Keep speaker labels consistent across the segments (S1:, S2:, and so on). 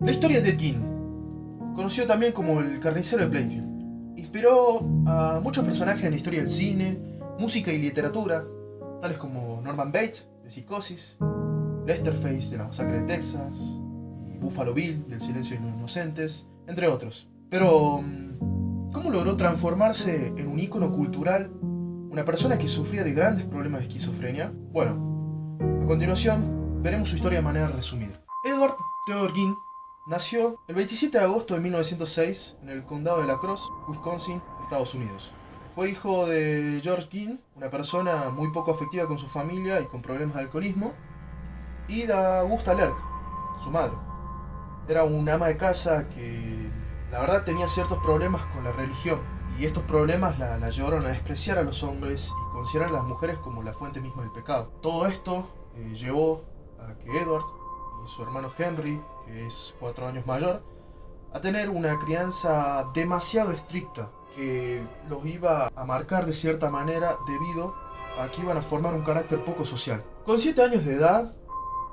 S1: La historia de Ed Gein, conocido también como el carnicero de Plainfield, inspiró a muchos personajes en la historia del cine, música y literatura, tales como Norman Bates, de Psicosis, Leatherface, de la Masacre de Texas, y Buffalo Bill, del Silencio de los Inocentes, entre otros. Pero, ¿cómo logró transformarse en un ícono cultural una persona que sufría de grandes problemas de esquizofrenia? Bueno, a continuación veremos su historia de manera resumida. Edward Theodore Gein nació el 27 de agosto de 1906 en el condado de La Crosse, Wisconsin, Estados Unidos. Fue hijo de George Gein, una persona muy poco afectiva con su familia y con problemas de alcoholismo, y de Augusta Lerck, su madre. Era una ama de casa que la verdad tenía ciertos problemas con la religión, y estos problemas la llevaron a despreciar a los hombres y considerar a las mujeres como la fuente misma del pecado. Todo esto llevó a que Edward y su hermano Henry, que es 4 años mayor, a tener una crianza demasiado estricta que los iba a marcar de cierta manera debido a que iban a formar un carácter poco social. Con 7 años de edad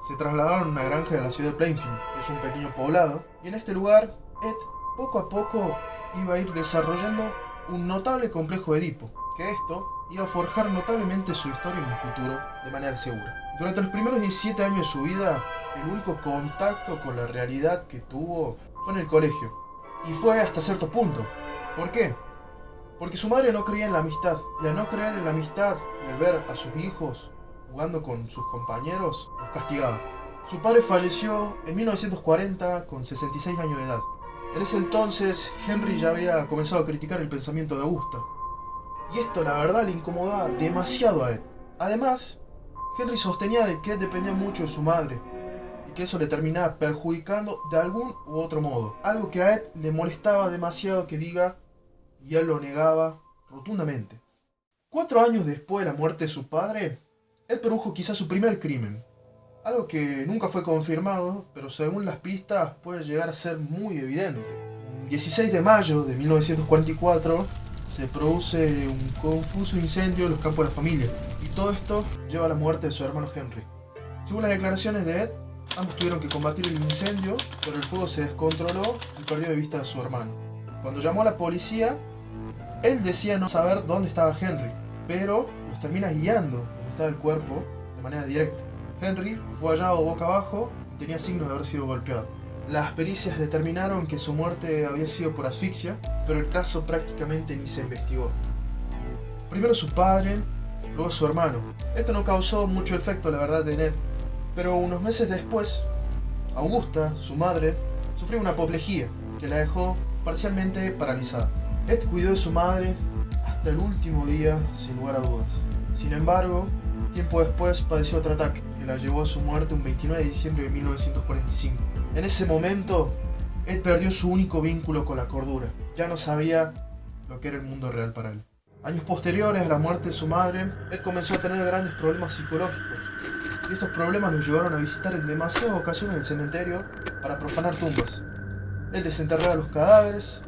S1: se trasladaron a una granja de la ciudad de Plainfield, que es un pequeño poblado, y en este lugar Ed poco a poco iba a ir desarrollando un notable complejo de Edipo, que esto iba a forjar notablemente su historia en un futuro de manera segura. Durante los primeros 17 años de su vida, el único contacto con la realidad que tuvo fue en el colegio, y fue hasta cierto punto. ¿Por qué? Porque su madre no creía en la amistad, y al no creer en la amistad y al ver a sus hijos jugando con sus compañeros, los castigaba. Su padre falleció en 1940 con 66 años de edad. En ese entonces, Henry ya había comenzado a criticar el pensamiento de Augusta, y esto la verdad le incomodaba demasiado a Ed. Además, Henry sostenía de que Ed dependía mucho de su madre, y que eso le terminaba perjudicando de algún u otro modo. Algo que a Ed le molestaba demasiado que diga, y él lo negaba rotundamente. 4 años después de la muerte de su padre, Ed produjo quizás su primer crimen. Algo que nunca fue confirmado, pero según las pistas puede llegar a ser muy evidente. El 16 de mayo de 1944 se produce un confuso incendio en los campos de la familia, y todo esto lleva a la muerte de su hermano Henry. Según las declaraciones de Ed, ambos tuvieron que combatir el incendio, pero el fuego se descontroló y perdió de vista a su hermano. Cuando llamó a la policía, él decía no saber dónde estaba Henry, pero los termina guiando donde estaba el cuerpo de manera directa. Henry fue hallado boca abajo y tenía signos de haber sido golpeado. Las pericias determinaron que su muerte había sido por asfixia, pero el caso prácticamente ni se investigó. Primero su padre, luego su hermano. Esto no causó mucho efecto, la verdad, en Ed, pero unos meses después, Augusta, su madre, sufrió una apoplejía que la dejó parcialmente paralizada. Ed cuidó de su madre hasta el último día, sin lugar a dudas. Sin embargo, tiempo después padeció otro ataque, que la llevó a su muerte un 29 de diciembre de 1945. En ese momento, Ed perdió su único vínculo con la cordura. Ya no sabía lo que era el mundo real para él. Años posteriores a la muerte de su madre, Ed comenzó a tener grandes problemas psicológicos. Y estos problemas lo llevaron a visitar en demasiadas ocasiones el cementerio para profanar tumbas. Él desenterraba los cadáveres,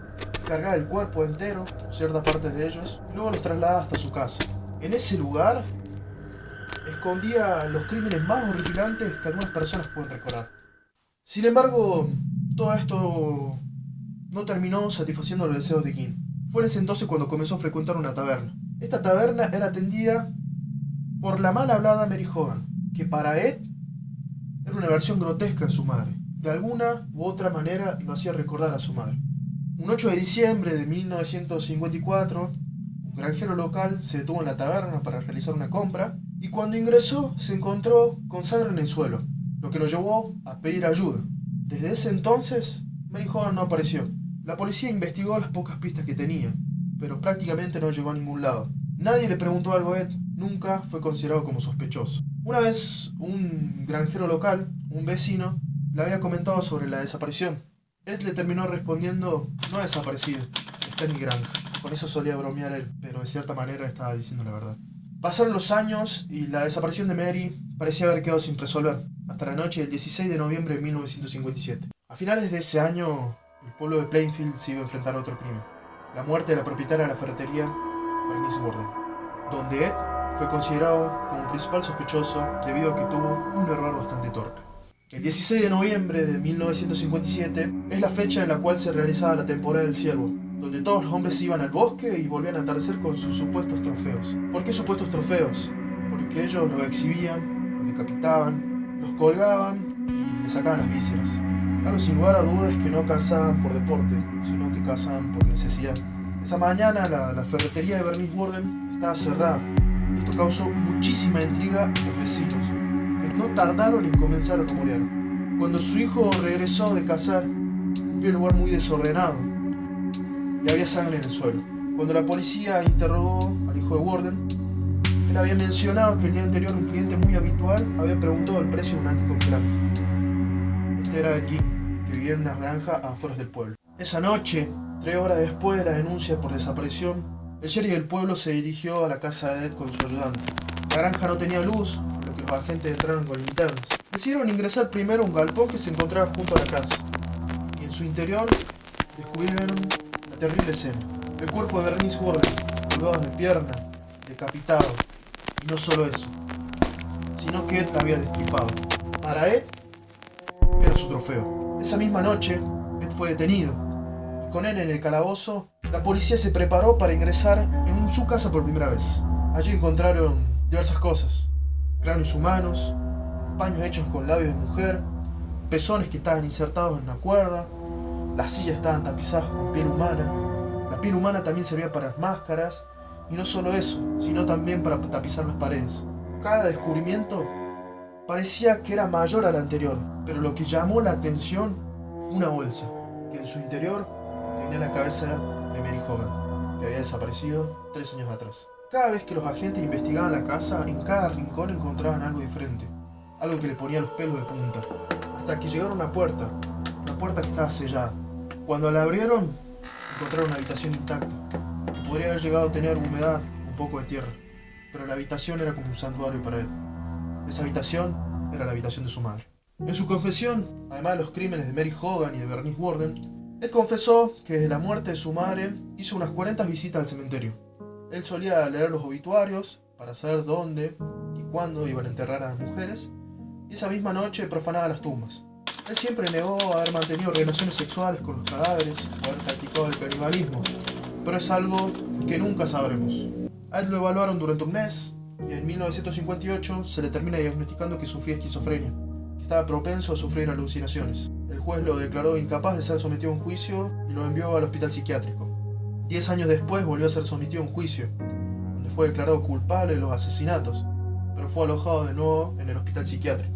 S1: cargaba el cuerpo entero, ciertas partes de ellos, y luego los trasladaba hasta su casa. En ese lugar, escondía los crímenes más horripilantes que algunas personas pueden recordar. Sin embargo, todo esto no terminó satisfaciendo los deseos de Gein. Fue en ese entonces cuando comenzó a frecuentar una taberna. Esta taberna era atendida por la mal hablada Mary Hogan, que para Ed era una versión grotesca de su madre. De alguna u otra manera lo hacía recordar a su madre. Un 8 de diciembre de 1954, un granjero local se detuvo en la taberna para realizar una compra, y cuando ingresó se encontró con sangre en el suelo, lo que lo llevó a pedir ayuda. Desde ese entonces, Mary Hogan no apareció. La policía investigó las pocas pistas que tenía, pero prácticamente no llegó a ningún lado. Nadie le preguntó algo a Ed, nunca fue considerado como sospechoso. Una vez, un granjero local, un vecino, le había comentado sobre la desaparición. Ed le terminó respondiendo, no ha desaparecido, está en mi granja. Con eso solía bromear él, pero de cierta manera estaba diciendo la verdad. Pasaron los años y la desaparición de Mary parecía haber quedado sin resolver, hasta la noche del 16 de noviembre de 1957. A finales de ese año, el pueblo de Plainfield se iba a enfrentar a otro crimen. La muerte de la propietaria de la ferretería, Bernice Borden, donde Ed fue considerado como principal sospechoso debido a que tuvo un error bastante torpe. El 16 de noviembre de 1957 es la fecha en la cual se realizaba la temporada del ciervo, donde todos los hombres iban al bosque y volvían a atardecer con sus supuestos trofeos. ¿Por qué supuestos trofeos? Porque ellos los exhibían, los decapitaban, los colgaban y les sacaban las vísceras. Algo sin lugar a dudas es que no cazaban por deporte, sino que cazaban por necesidad. Esa mañana la ferretería de Bernice Worden estaba cerrada, y esto causó muchísima intriga en los vecinos, que no tardaron en comenzar a rumorear. Cuando su hijo regresó de cazar, vio un lugar muy desordenado y había sangre en el suelo. Cuando la policía interrogó al hijo de Worden, él había mencionado que el día anterior un cliente muy habitual había preguntado el precio de un anticongelante. Este era Jim, que vivía en una granja a afueras del pueblo. Esa noche, 3 horas después de la denuncia por desaparición, el sheriff del pueblo se dirigió a la casa de Ed con su ayudante. La granja no tenía luz, por lo que los agentes entraron con linternas. Decidieron ingresar primero a un galpón que se encontraba junto a la casa, y en su interior descubrieron la terrible escena. El cuerpo de Bernice Worden, colgado de pierna, decapitado. Y no solo eso, sino que Ed la había destripado. Para Ed, era su trofeo. Esa misma noche, Ed fue detenido, y con él en el calabozo, la policía se preparó para ingresar en su casa por primera vez. Allí encontraron diversas cosas: cráneos humanos, paños hechos con labios de mujer, pezones que estaban insertados en una cuerda, las sillas estaban tapizadas con piel humana, la piel humana también servía para las máscaras, y no solo eso, sino también para tapizar las paredes. Cada descubrimiento parecía que era mayor al anterior, pero lo que llamó la atención fue una bolsa, que en su interior tenía la cabeza de Mary Hogan, que había desaparecido 3 años atrás. Cada vez que los agentes investigaban la casa, en cada rincón encontraban algo diferente, algo que le ponía los pelos de punta, hasta que llegaron a una puerta que estaba sellada. Cuando la abrieron, encontraron una habitación intacta, que podría haber llegado a tener humedad, un poco de tierra, pero la habitación era como un santuario para él. Esa habitación era la habitación de su madre. En su confesión, además de los crímenes de Mary Hogan y de Bernice Worden, Ed confesó que desde la muerte de su madre hizo unas 40 visitas al cementerio. Él solía leer los obituarios para saber dónde y cuándo iban a enterrar a las mujeres, y esa misma noche profanaba las tumbas. Él siempre negó haber mantenido relaciones sexuales con los cadáveres o haber practicado el canibalismo, pero es algo que nunca sabremos. A él lo evaluaron durante un mes, y en 1958 se le termina diagnosticando que sufría esquizofrenia, que estaba propenso a sufrir alucinaciones. El juez lo declaró incapaz de ser sometido a un juicio y lo envió al hospital psiquiátrico. 10 años después volvió a ser sometido a un juicio, donde fue declarado culpable de los asesinatos, pero fue alojado de nuevo en el hospital psiquiátrico,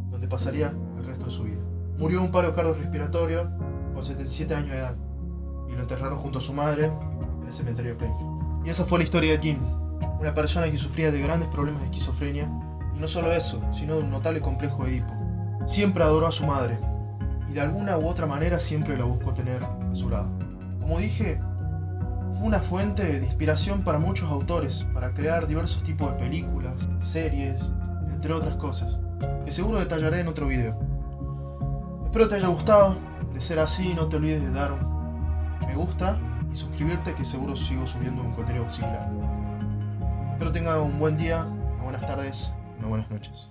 S1: donde pasaría el resto de su vida. Murió de un paro cardiorrespiratorio con 77 años de edad, y lo enterraron junto a su madre en el cementerio de Plainfield. Y esa fue la historia de Jim, una persona que sufría de grandes problemas de esquizofrenia, y no solo eso, sino de un notable complejo de Edipo. Siempre adoró a su madre, y de alguna u otra manera siempre la buscó tener a su lado. Como dije, fue una fuente de inspiración para muchos autores, para crear diversos tipos de películas, series, entre otras cosas, que seguro detallaré en otro video. Espero te haya gustado. De ser así, no te olvides de dar un me gusta y suscribirte, que seguro sigo subiendo un contenido similar. Espero tengan un buen día, unas buenas tardes y unas buenas noches.